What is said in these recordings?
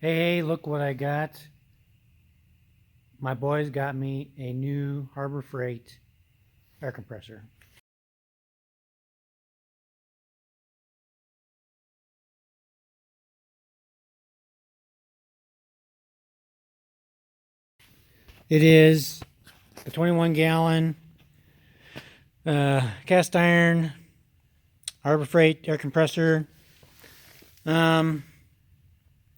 Hey, look what I got. My boys got me a new Harbor Freight air compressor. It is a 21-gallon cast iron Harbor Freight air compressor.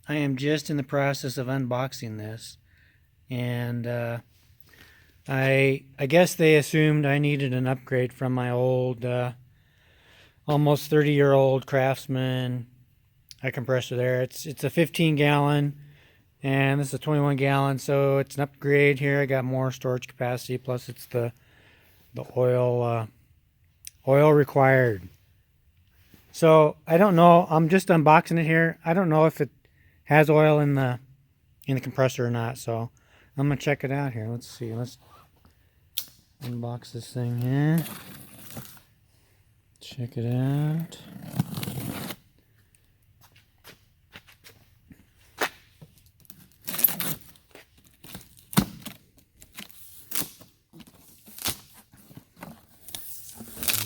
I am just in the process of unboxing this, and I guess they assumed I needed an upgrade from my old, almost 30-year-old Craftsman air compressor. There, it's a 15-gallon. And this is a 21 gallon, so it's an upgrade here. I got more storage capacity, plus it's the oil required. So I don't know. I'm just unboxing it here. I don't know if it has oil in the compressor or not. So I'm gonna check it out here. Let's see. Let's unbox this thing here. Check it out.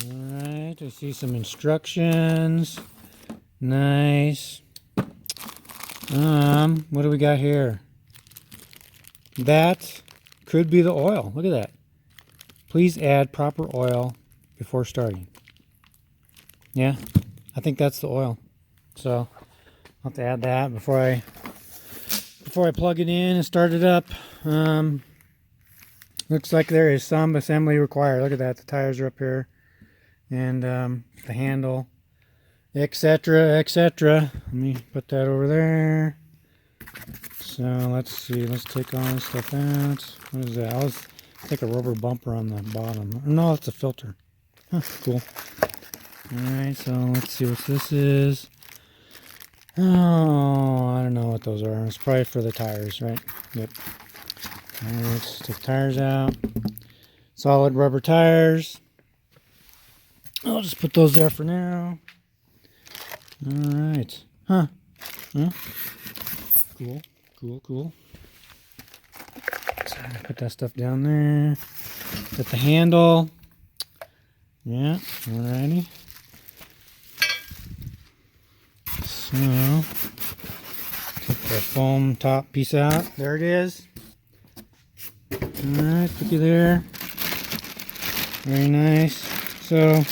Alright, I see some instructions. Nice. What do we got here? That could be the oil. Look at that. Please add proper oil before starting. Yeah, I think that's the oil. So I'll have to add that before I plug it in and start it up. Looks like there is some assembly required. Look at that. The tires are up here. And the handle, etc., etc. Let me put that over there. So let's see. Let's take all this stuff out. What is that? Let's take a rubber bumper on the bottom. No, it's a filter. Huh, cool. Alright, so let's see what this is. Oh, I don't know what those are. It's probably for the tires, right? Yep. Alright, let's take the tires out. Solid rubber tires. I'll just put those there for now. Alright. Huh. Cool. Cool. So put that stuff down there. Put the handle. Yeah, alrighty. So, take the foam top piece out. There it is. Alright, looky there. Very nice. So,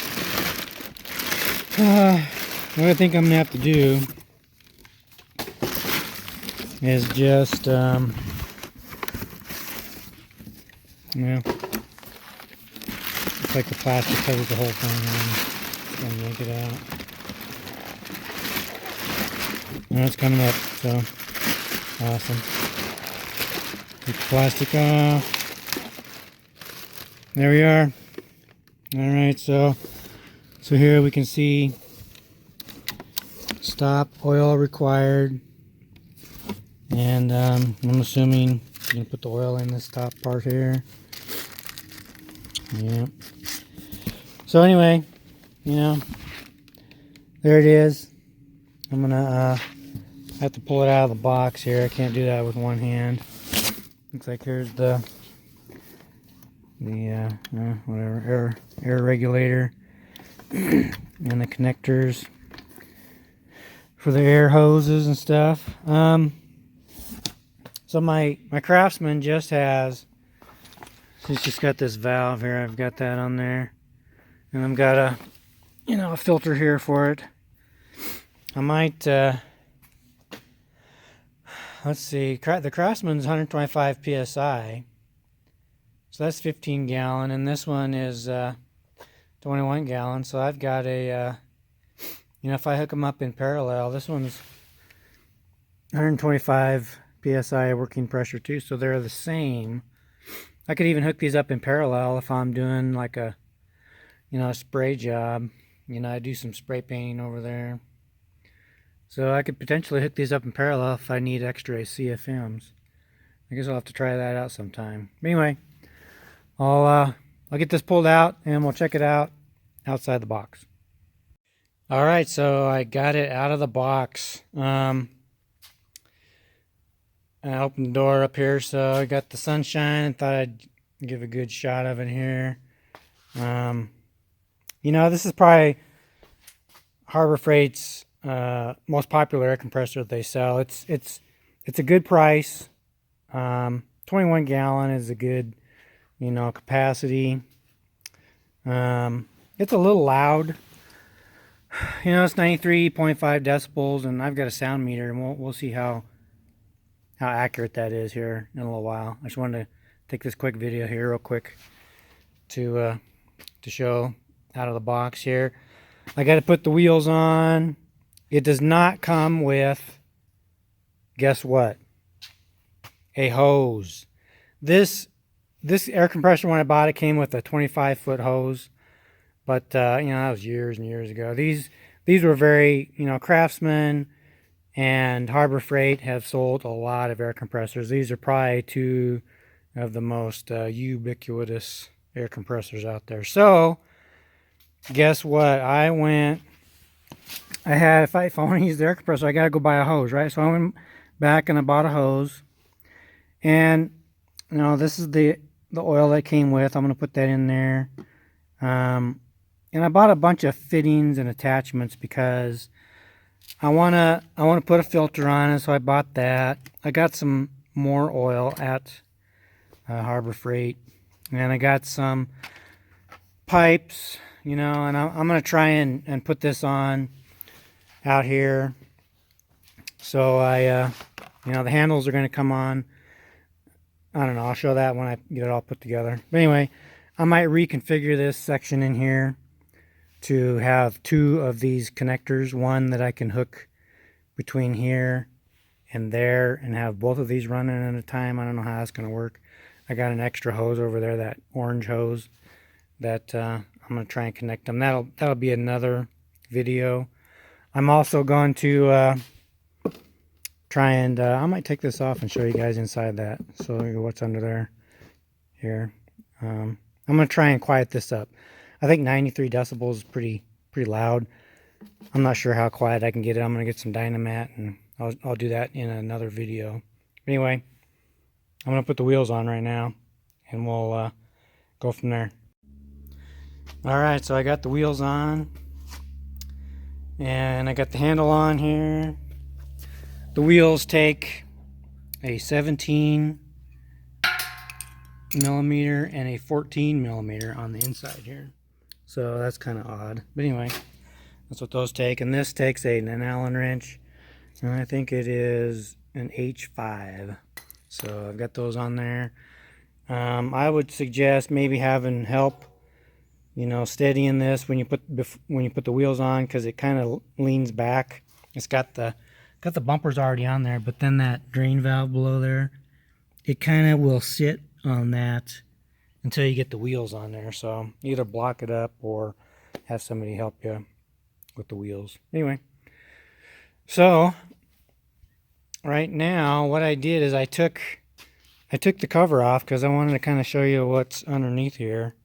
what I think I'm gonna have to do is just, it's like the plastic covers the whole thing. I'm gonna yank it out. Now it's coming up, so awesome. Take the plastic off. There we are. Alright, so here we can see stop, oil required. And I'm assuming you can put the oil in this top part here. Yeah. So anyway, there it is. I'm gonna have to pull it out of the box here. I can't do that with one hand. Looks like here's the whatever air regulator and the connectors for the air hoses and stuff. So my Craftsman just has, it's just got this valve here. I've got that on there, and I've got a filter here for it. I might let's see, the Craftsman's 125 psi, so that's 15 gallon, and this one is 21 gallon. So I've got a if I hook them up in parallel, this one's 125 psi working pressure too, so they're the same. I could even hook these up in parallel if I'm doing like a a spray job. I do some spray painting over there, so I could potentially hook these up in parallel if I need extra CFMs. I guess I'll have to try that out sometime. But anyway, I'll get this pulled out and we'll check it out outside the box. All right, so I got it out of the box. I opened the door up here, so I got the sunshine and thought I'd give a good shot of it here. This is probably Harbor Freight's most popular air compressor that they sell. It's a good price. 21 gallon is a good, capacity. It's a little loud. It's 93.5 decibels, and I've got a sound meter, and we'll see how accurate that is here in a little while. I just wanted to take this quick video here real quick to show out of the box here. I got to put the wheels on. It does not come with, guess what? A hose. This air compressor, when I bought it, came with a 25-foot hose, but that was years and years ago. These were very, Craftsman and Harbor Freight have sold a lot of air compressors. These are probably two of the most ubiquitous air compressors out there. So guess what? If I want to use the air compressor, I got to go buy a hose, right? So I went back and I bought a hose. And, this is the oil that came with. I'm going to put that in there. And I bought a bunch of fittings and attachments because I want to put a filter on it. So I bought that. I got some more oil at Harbor Freight. And I got some pipes, and I'm going to try and put this on out here. So the handles are going to come on. I don't know. I'll show that when I get it all put together. But anyway, I might reconfigure this section in here to have two of these connectors. One that I can hook between here and there and have both of these running at a time. I don't know how that's going to work. I got an extra hose over there, that orange hose, that I'm going to try and connect them. That'll be another video. I'm also going to try and I might take this off and show you guys inside that, so what's under there here. I'm going to try and quiet this up. I think 93 decibels is pretty loud. I'm not sure how quiet I can get it. I'm going to get some Dynamat, and I'll do that in another video. Anyway, I'm going to put the wheels on right now, and we'll go from there. Alright, so I got the wheels on, and I got the handle on here. The wheels take a 17 millimeter and a 14 millimeter on the inside here. So that's kind of odd. But anyway, that's what those take. And this takes an Allen wrench, and I think it is an H5. So I've got those on there. I would suggest maybe having help, steadying this when you put the wheels on, because it kind of leans back. It's got the bumpers already on there, but then that drain valve below there, it kind of will sit on that until you get the wheels on there. So either block it up or have somebody help you with the wheels. Anyway, so right now what I did is I took the cover off because I wanted to kind of show you what's underneath here.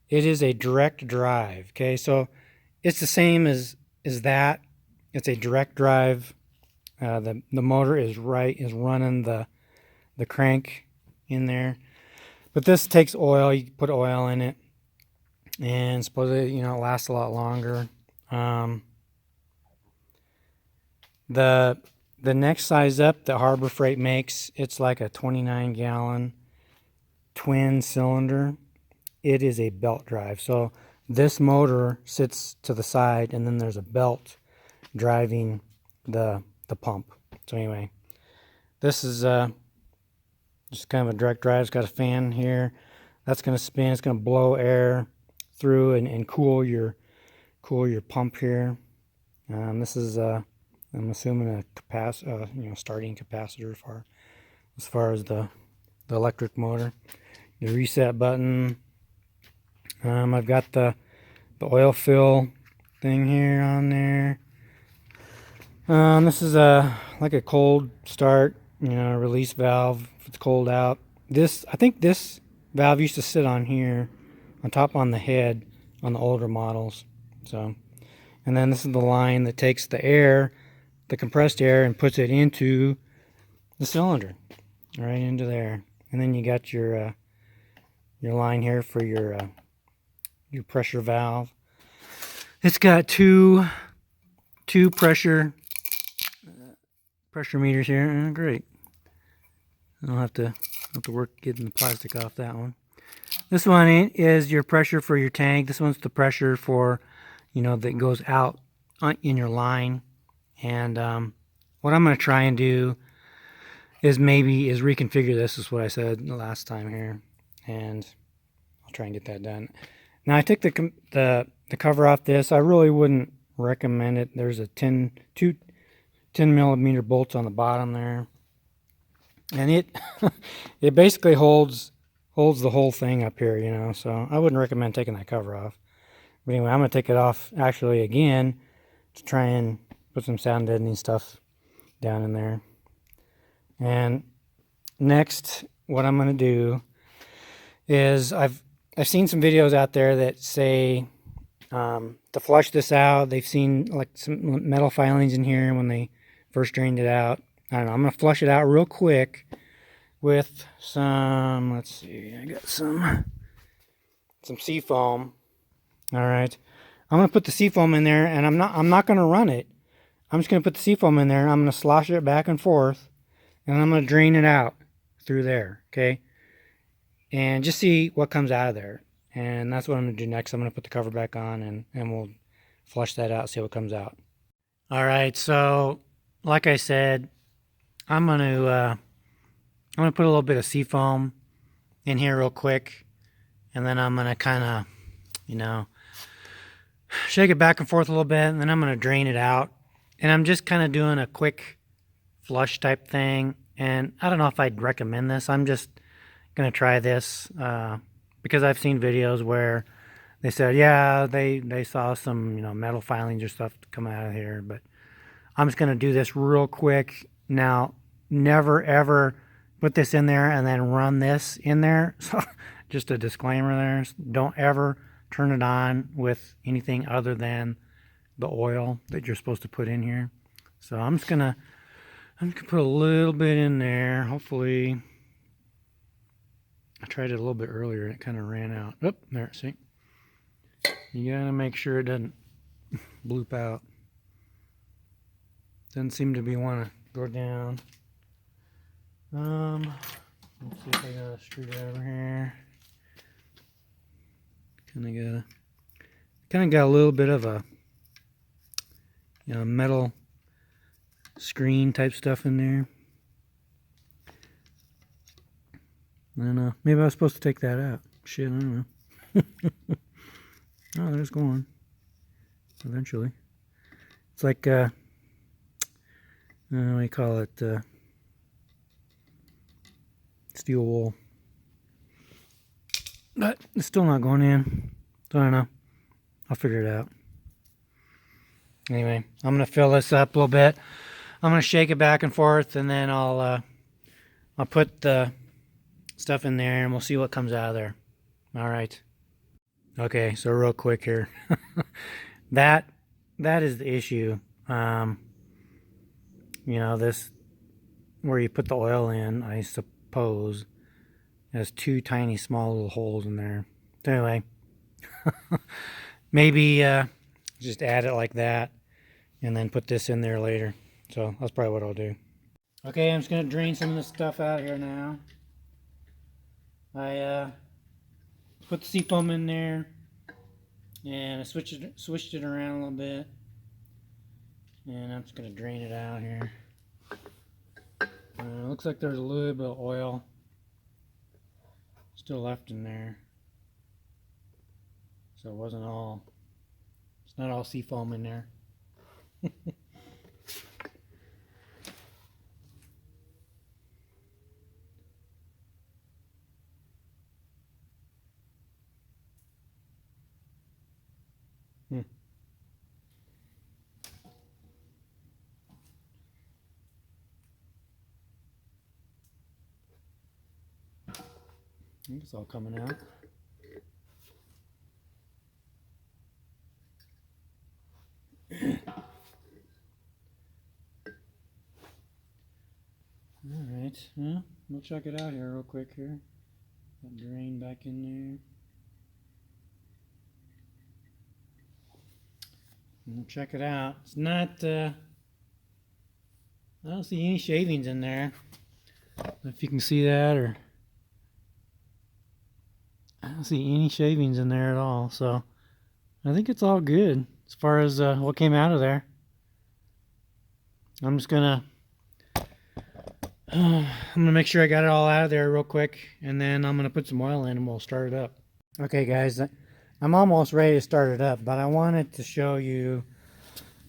It is a direct drive. Okay, so it's the same as that. It's a direct drive. The motor is running the crank in there, but this takes oil. You put oil in it, and supposedly it lasts a lot longer. The next size up that Harbor Freight makes, it's like a 29 gallon twin cylinder. It is a belt drive. So this motor sits to the side, and then there's a belt driving the pump. So anyway, this is just kind of a direct drive. It's got a fan here that's going to spin. It's going to blow air through and cool your pump here. This is I'm assuming a starting capacitor as far as the electric motor. The reset button. I've got the oil fill thing here on there. This is like a cold start, release valve if it's cold out. I think this valve used to sit on here, on top on the head on the older models. So, and then this is the line that takes the air, the compressed air, and puts it into the cylinder right into there. And then you got your line here for your pressure valve. It's got two pressure meters here. Great. I'll have to work getting the plastic off that one. This one is your pressure for your tank. This one's the pressure for, that goes out in your line. And what I'm going to try and do is reconfigure this, is what I said the last time here. And I'll try and get that done. Now I took the cover off this. I really wouldn't recommend it. There's a 10 millimeter bolts on the bottom there. And it basically holds the whole thing up here, so I wouldn't recommend taking that cover off. But anyway, I'm going to take it off actually again to try and put some sound deadening stuff down in there. And next, what I'm going to do is I've seen some videos out there that say to flush this out. They've seen like some metal filings in here when they first drained it out. I don't know. I'm going to flush it out real quick with some, let's see, I got some seafoam. All right. I'm going to put the seafoam in there, and I'm not going to run it. I'm just going to put the seafoam in there, and I'm going to slosh it back and forth, and I'm going to drain it out through there, okay? And just see what comes out of there. And that's what I'm going to do next. I'm going to put the cover back on, and we'll flush that out, see what comes out. All right, so like I said, I'm going to put a little bit of seafoam in here real quick, and then I'm going to kind of, shake it back and forth a little bit, and then I'm going to drain it out. And I'm just kind of doing a quick flush type thing. And I don't know if I'd recommend this. I'm just going to try this because I've seen videos where they said, yeah, they saw some, metal filings or stuff come out of here. But I'm just going to do this real quick. Now, never, ever put this in there and then run this in there. So just a disclaimer there. Don't ever turn it on with anything other than the oil that you're supposed to put in here. So I'm just gonna put a little bit in there. Hopefully, I tried it a little bit earlier and it kind of ran out. Oh, there, see? You gotta make sure it doesn't bloop out. Doesn't seem to be want to go down. Let's see if I got a screwdriver here. Kind of got a little bit of a metal screen type stuff in there. I don't know. Maybe I was supposed to take that out. Shit, I don't know. Oh, there's going. Eventually. It's like what do you call it? Steel wool. But it's still not going in. So I don't know. I'll figure it out. Anyway, I'm going to fill this up a little bit. I'm going to shake it back and forth, and then I'll put the stuff in there, and we'll see what comes out of there. All right. Okay, so real quick here. That is the issue. This where you put the oil in, I suppose, has two tiny small little holes in there. So anyway, maybe just add it like that and then put this in there later. So that's probably what I'll do. Okay, I'm just going to drain some of this stuff out here now. I put the seafoam in there and I switched it around a little bit. And I'm just going to drain it out here. Looks like there's a little bit of oil still left in there. So it's not all seafoam in there. I think it's all coming out. Alright, well, we'll check it out here real quick here. Got drain back in there. And we'll check it out. It's not, I don't see any shavings in there. If you can see that, or I don't see any shavings in there at all. So I think it's all good as far as what came out of there. I'm just gonna make sure I got it all out of there real quick, and then I'm gonna put some oil in and we'll start it up. Okay, guys, I'm almost ready to start it up, but I wanted to show you.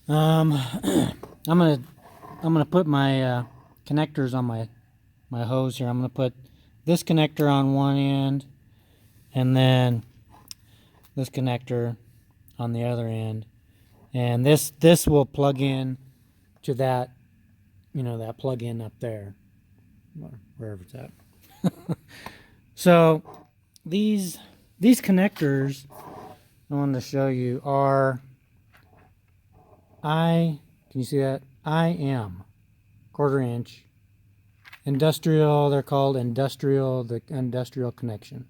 I'm gonna put my connectors on my hose here. I'm gonna put this connector on one end, and then this connector on the other end, and this will plug in to that, that plug-in up there, wherever it's at. So these connectors I wanted to show you are can you see that? IM, 1/4 inch industrial. They're called industrial, the industrial connection.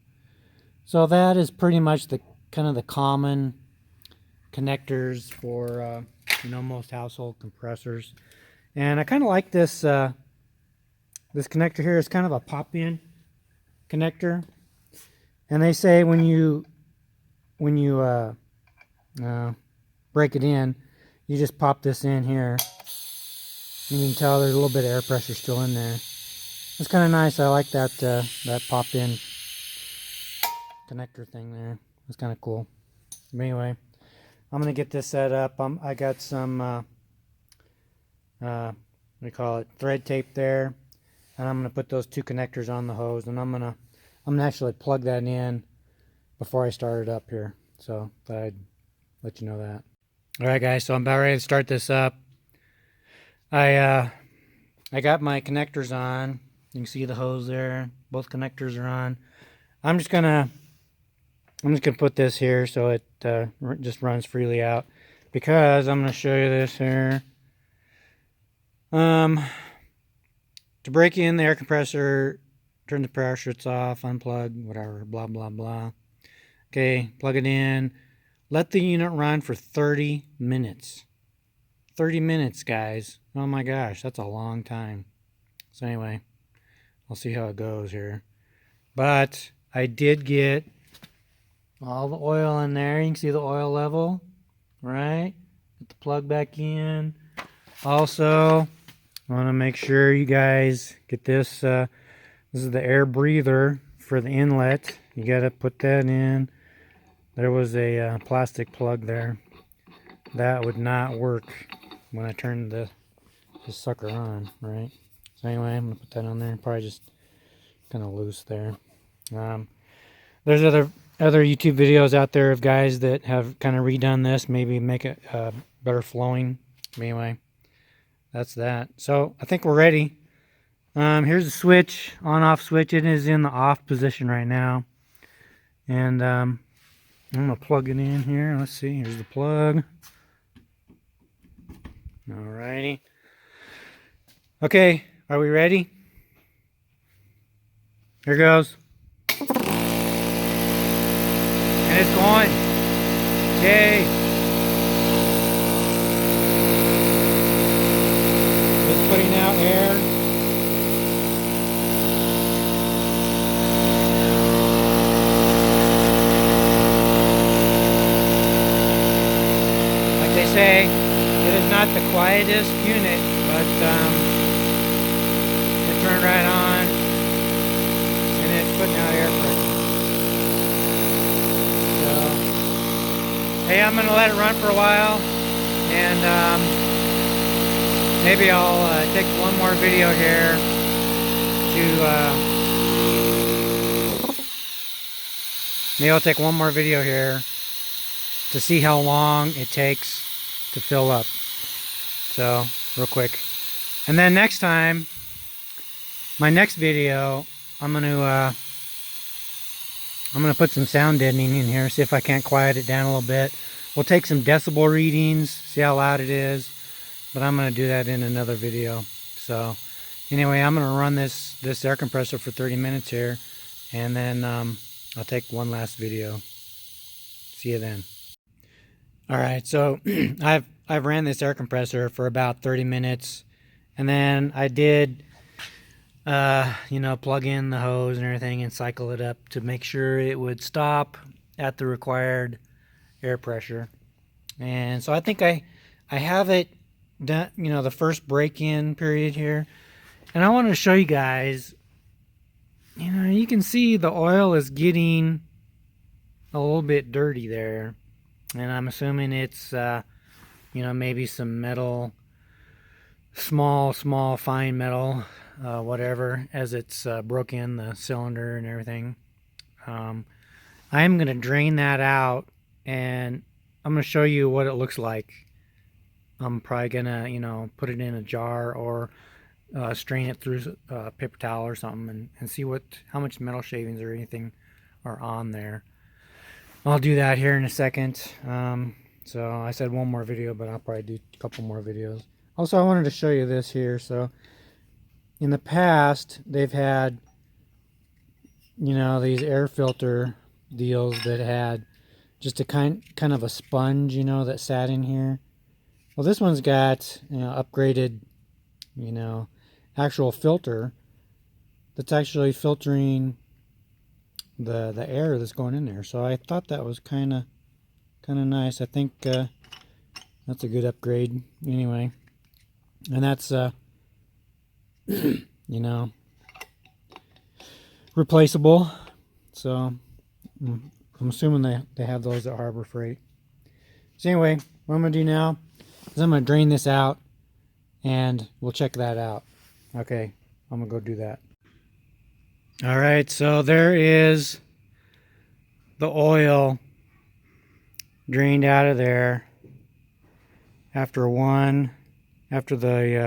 So that is pretty much the kind of the common connectors for most household compressors. And I kind of like this this connector here. Is kind of a pop-in connector, and they say when you break it in, you just pop this in here. You can tell there's a little bit of air pressure still in there. It's kind of nice. I like that that pop-in connector thing there. It's kind of cool. But anyway, I'm gonna get this set up. I got some what do you call it, thread tape there, and I'm gonna put those two connectors on the hose, and I'm gonna actually plug that in before I start it up here. So thought I'd let you know that. All right, guys. So I'm about ready to start this up. I got my connectors on. You can see the hose there. Both connectors are on. I'm just gonna put this here so it just runs freely out, because I'm gonna show you this here. To break in the air compressor, turn the pressure switch off, unplug, whatever, blah blah blah. Okay, plug it in. Let the unit run for 30 minutes. 30 minutes, guys. Oh my gosh, that's a long time. So anyway, I'll see how it goes here. But I did get all the oil in there. You can see the oil level, right? Put the plug back in. Also, I want to make sure you guys get this. This is the air breather for the inlet. You got to put that in. There was a plastic plug there. That would not work when I turned this sucker on, right? So anyway, I'm going to put that on there. Probably just kind of loose there. There's other YouTube videos out there of guys that have kind of redone this, maybe make it better flowing. Anyway, that's that. So I think we're ready. Here's the switch, on-off switch. It is in the off position right now. And I'm going to plug it in here. Let's see. Here's the plug. Alrighty. Okay, are we ready? Here goes. And it's going. Yay. It's putting out air. Like they say, it is not the quietest unit, but it turned right on, and it's putting out air pressure. So, hey, I'm going to let it run for a while, and maybe I'll take one more video here to see how long it takes to fill up. So, real quick. And then next time, my next video, I'm gonna put some sound deadening in here, see if I can't quiet it down a little bit. We'll take some decibel readings, see how loud it is, but I'm gonna do that in another video. So Anyway, I'm gonna run this air compressor for 30 minutes here, and then I'll take one last video. See you then. All right, so I've ran this air compressor for about 30 minutes, and then I did plug in the hose and everything and cycle it up to make sure it would stop at the required air pressure. And so I think I have it done, the first break-in period here. And I want to show you guys, you can see the oil is getting a little bit dirty there. And I'm assuming it's, maybe some metal, small, fine metal, whatever, as it's broke in the cylinder and everything. I'm going to drain that out, and I'm going to show you what it looks like. I'm probably going to, put it in a jar or strain it through a paper towel or something and see how much metal shavings or anything are on there. I'll do that here in a second. So I said one more video, but I'll probably do a couple more videos. Also, I wanted to show you this here. So in the past, they've had, these air filter deals that had just a kind of a sponge, that sat in here. Well, this one's got, upgraded, actual filter that's actually filtering the air that's going in there. So I thought that was kind of nice. I think that's a good upgrade anyway. And that's replaceable. So I'm assuming they have those at Harbor Freight. So anyway, what I'm gonna do now is I'm gonna drain this out and we'll check that out. Okay, I'm gonna go do that. All right, so there is the oil drained out of there after the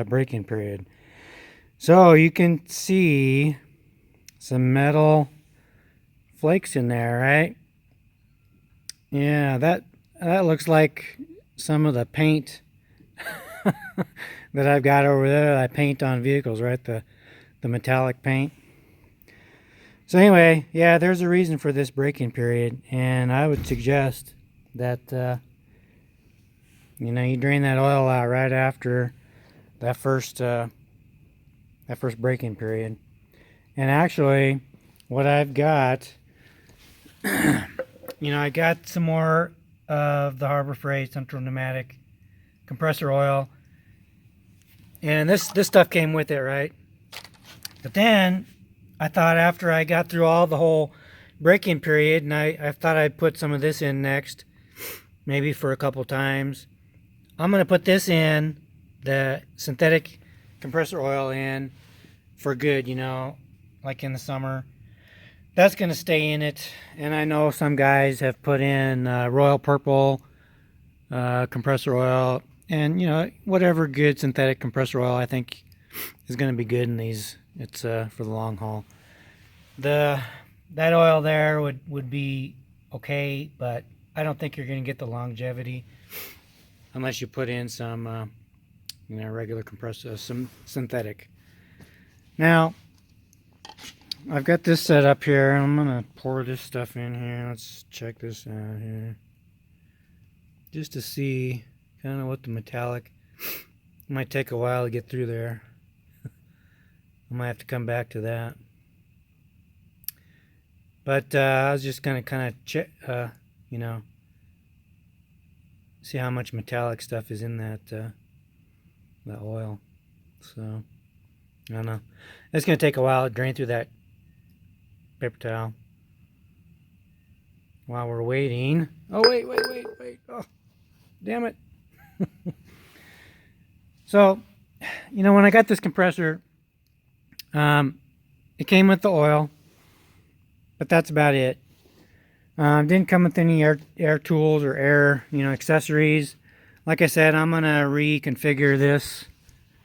break-in period. So you can see some metal flakes in there, right? Yeah, that looks like some of the paint that I've got over there that I paint on vehicles, right? The metallic paint. So anyway, yeah, there's a reason for this break-in period, and I would suggest that you drain that oil out right after that first break-in period. And actually, what I've got, I got some more of the Harbor Freight Central Pneumatic compressor oil, and this stuff came with it, right? But then I thought after I got through the whole break-in period, and I thought I'd put some of this in next, maybe for a couple times. I'm going to put this in, the synthetic compressor oil in for good, like in the summer. That's going to stay in it. And I know some guys have put in Royal Purple compressor oil, and whatever good synthetic compressor oil I think is going to be good in these. It's for the long haul. That oil there would be okay, but I don't think you're going to get the longevity unless you put in some regular compressor, some synthetic. Now I've got this set up here, and I'm gonna pour this stuff in here. Let's check this out here, just to see kind of what the metallic. It might take a while to get through there. I might have to come back to that. But I was just gonna kind of check, see how much metallic stuff is in that oil. So I don't know. It's gonna take a while to drain through that paper towel. While we're waiting. Oh wait. Oh, damn it. So, when I got this compressor, it came with the oil, but that's about it. Didn't come with any air tools or air, accessories. Like I said, I'm gonna reconfigure this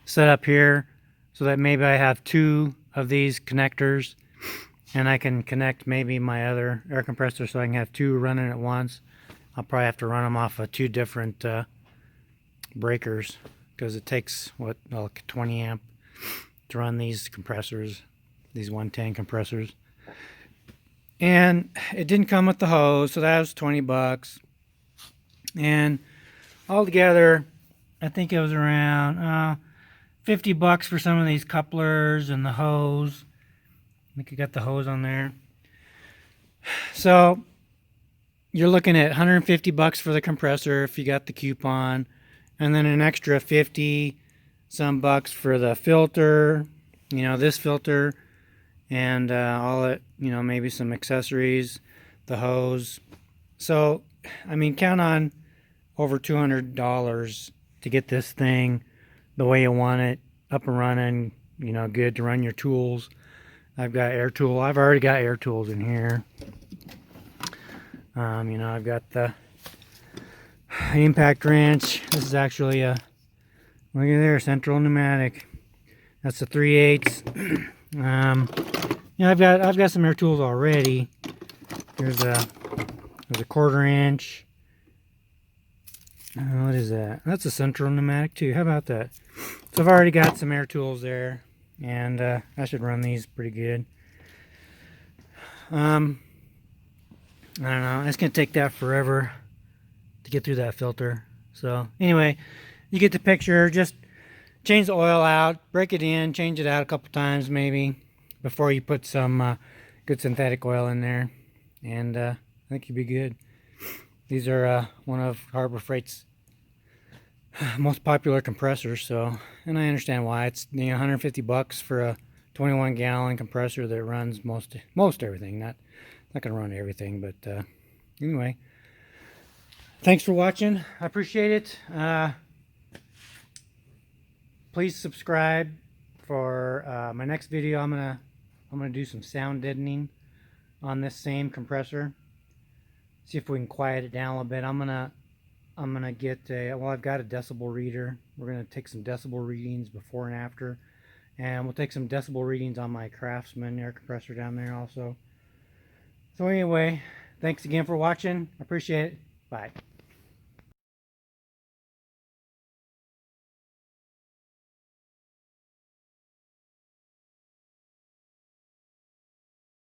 setup here so that maybe I have 2 of these connectors, and I can connect maybe my other air compressor so I can have 2 running at once. I'll probably have to run them off of 2 different breakers, because it takes like 20 amp to run these compressors, these 110 compressors. And it didn't come with the hose, so that was 20 bucks. And altogether, I think it was around 50 bucks for some of these couplers and the hose. I think I got the hose on there. So you're looking at 150 bucks for the compressor if you got the coupon, and then an extra 50 some bucks for the filter, this filter, and all it, maybe some accessories, the hose. So, I mean, count on over $200 to get this thing the way you want it, up and running, good to run your tools. I've already got air tools in here. I've got the impact wrench. This is actually a, look at there, Central Pneumatic. That's a 3/8. I've got some air tools already. There's a 1/4 inch. What is that? That's a Central Pneumatic too. How about that? So I've already got some air tools there, and I should run these pretty good. I don't know. It's gonna take that forever to get through that filter. So anyway, you get the picture. Just change the oil out, break it in, change it out a couple times maybe before you put some good synthetic oil in there, and I think you'll be good. These are one of Harbor Freight's most popular compressors. So, and I understand why. It's 150 bucks for a 21-gallon compressor that runs most everything. Not gonna run everything, but anyway. Thanks for watching. I appreciate it. Please subscribe for my next video. I'm gonna do some sound deadening on this same compressor. See if we can quiet it down a little bit. I'm gonna get I've got a decibel reader. We're gonna take some decibel readings before and after, and we'll take some decibel readings on my Craftsman air compressor down there also. So anyway, thanks again for watching. I appreciate it. Bye.